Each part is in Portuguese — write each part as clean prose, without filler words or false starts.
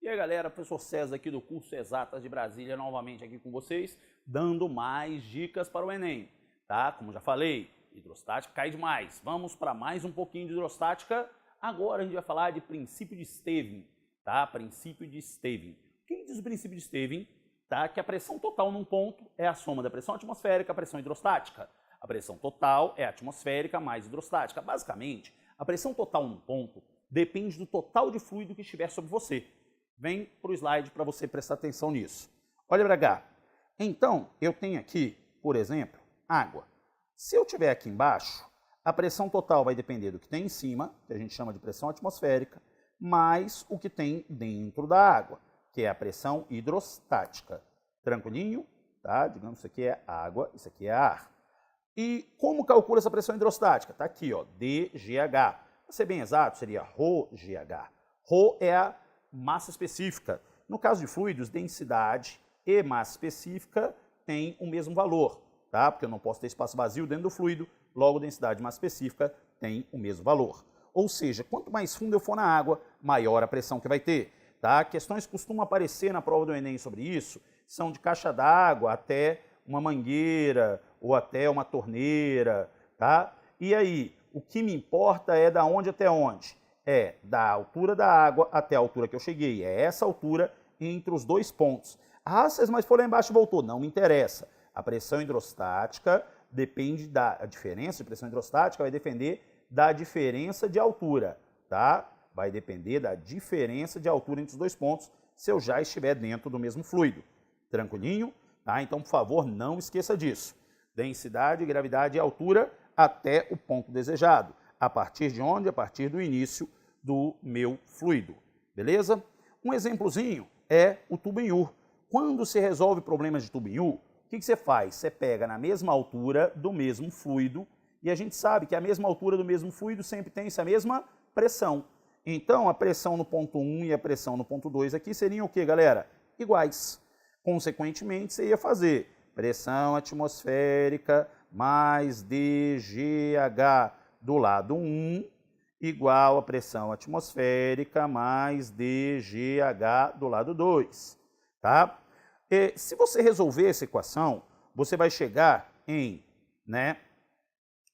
E aí galera, professor César aqui do curso Exatas de Brasília, novamente aqui com vocês, dando mais dicas para o Enem, tá? Como já falei, hidrostática cai demais. Vamos para mais um pouquinho de hidrostática. Agora a gente vai falar de princípio de Stevin, tá? Princípio de Stevin. Quem diz o princípio de Stevin? Tá? Que a pressão total num ponto é a soma da pressão atmosférica, a pressão hidrostática. A pressão total é atmosférica mais hidrostática. Basicamente, a pressão total num ponto depende do total de fluido que estiver sobre você. Vem para o slide para você prestar atenção nisso. Olha para cá. Então, eu tenho aqui, por exemplo, água. Se eu tiver aqui embaixo, a pressão total vai depender do que tem em cima, que a gente chama de pressão atmosférica, mais o que tem dentro da água, que é a pressão hidrostática. Tranquilinho? Tá? Digamos que isso aqui é água, isso aqui é ar. E como calcula essa pressão hidrostática? Está aqui, ó, dGH. Para ser bem exato, seria ρGH. Rho é a massa específica. No caso de fluidos, densidade e massa específica têm o mesmo valor, tá? Porque eu não posso ter espaço vazio dentro do fluido, logo densidade e massa específica têm o mesmo valor. Ou seja, quanto mais fundo eu for na água, maior a pressão que vai ter. Tá? Questões costumam aparecer na prova do Enem sobre isso, são de caixa d'água até uma mangueira ou até uma torneira. Tá? E aí, o que me importa é da onde até onde? É da altura da água até a altura que eu cheguei. É essa altura entre os dois pontos. Ah, César, mas foi lá embaixo e voltou. Não me interessa. A pressão hidrostática depende da diferença de pressão hidrostática, vai depender da diferença de altura. Tá? Vai depender da diferença de altura entre os dois pontos, se eu já estiver dentro do mesmo fluido. Tranquilinho? Tá? Então, por favor, não esqueça disso. Densidade, gravidade e altura até o ponto desejado. A partir de onde? A partir do início do meu fluido. Beleza? Um exemplozinho é o tubo em U. Quando se resolve problemas de tubo em U, o que você faz? Você pega na mesma altura do mesmo fluido, e a gente sabe que a mesma altura do mesmo fluido sempre tem essa mesma pressão. Então, a pressão no ponto 1 e a pressão no ponto 2 aqui seriam o quê, galera? Iguais. Consequentemente, você ia fazer pressão atmosférica mais dGH do lado 1 igual a pressão atmosférica mais dGH do lado 2. Tá? E, se você resolver essa equação, você vai chegar em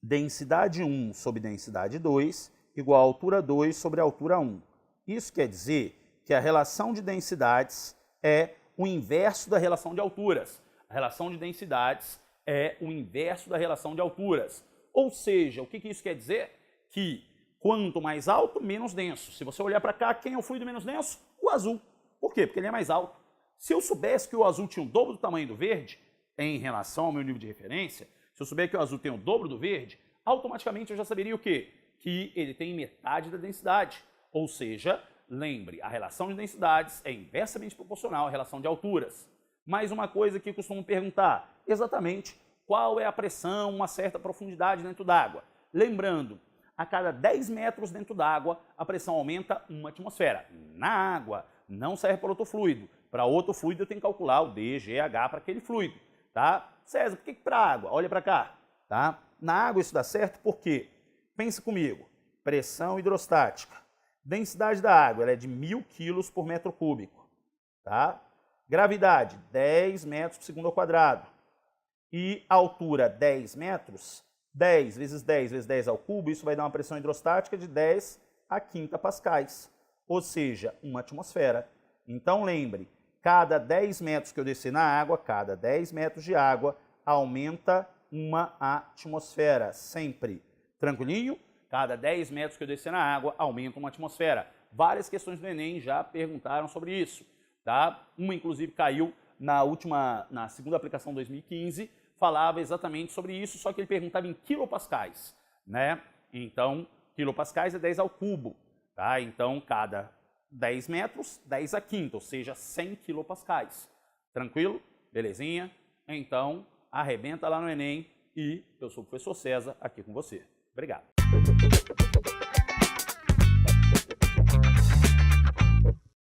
densidade 1 sobre densidade 2 igual a altura 2 sobre a altura 1. Isso quer dizer que a relação de densidades é o inverso da relação de alturas. A relação de densidades é o inverso da relação de alturas. Ou seja, o que isso quer dizer? Que quanto mais alto, menos denso. Se você olhar para cá, quem é o fluido menos denso? O azul. Por quê? Porque ele é mais alto. Se eu soubesse que o azul tinha o dobro do tamanho do verde, em relação ao meu nível de referência, se eu souber que o azul tem o dobro do verde, automaticamente eu já saberia o quê? Que ele tem metade da densidade. Ou seja, lembre, a relação de densidades é inversamente proporcional à relação de alturas. Mais uma coisa que costumam perguntar, exatamente qual é a pressão, uma certa profundidade dentro d'água. Lembrando, a cada 10 metros dentro d'água, a pressão aumenta 1 atmosfera. Na água, não serve para outro fluido. Para outro fluido eu tenho que calcular o dGH para aquele fluido. Tá? César, por que para a água? Olha para cá. Tá? Na água isso dá certo porque, pensa comigo, pressão hidrostática. Densidade da água ela é de 1000 kg por metro cúbico. Tá? Gravidade, 10 metros por segundo ao quadrado. E altura, 10 metros. 10 vezes 10 vezes 10 ao cubo, isso vai dar uma pressão hidrostática de 10 a quinta pascais. Ou seja, 1 atmosfera. Então lembre, cada 10 metros que eu descer na água, cada 10 metros de água, aumenta 1 atmosfera, sempre. Tranquilinho? Cada 10 metros que eu descer na água, aumenta 1 atmosfera. Várias questões do Enem já perguntaram sobre isso. Tá? Uma, inclusive, caiu na segunda aplicação 2015, falava exatamente sobre isso, só que ele perguntava em quilopascais. Né? Então, quilopascais é 10 ao cubo. Tá? Então, cada 10 metros, 10 a quinta, ou seja, 100 quilopascais. Tranquilo? Belezinha? Então, arrebenta lá no Enem e eu sou o professor César aqui com você. Obrigado.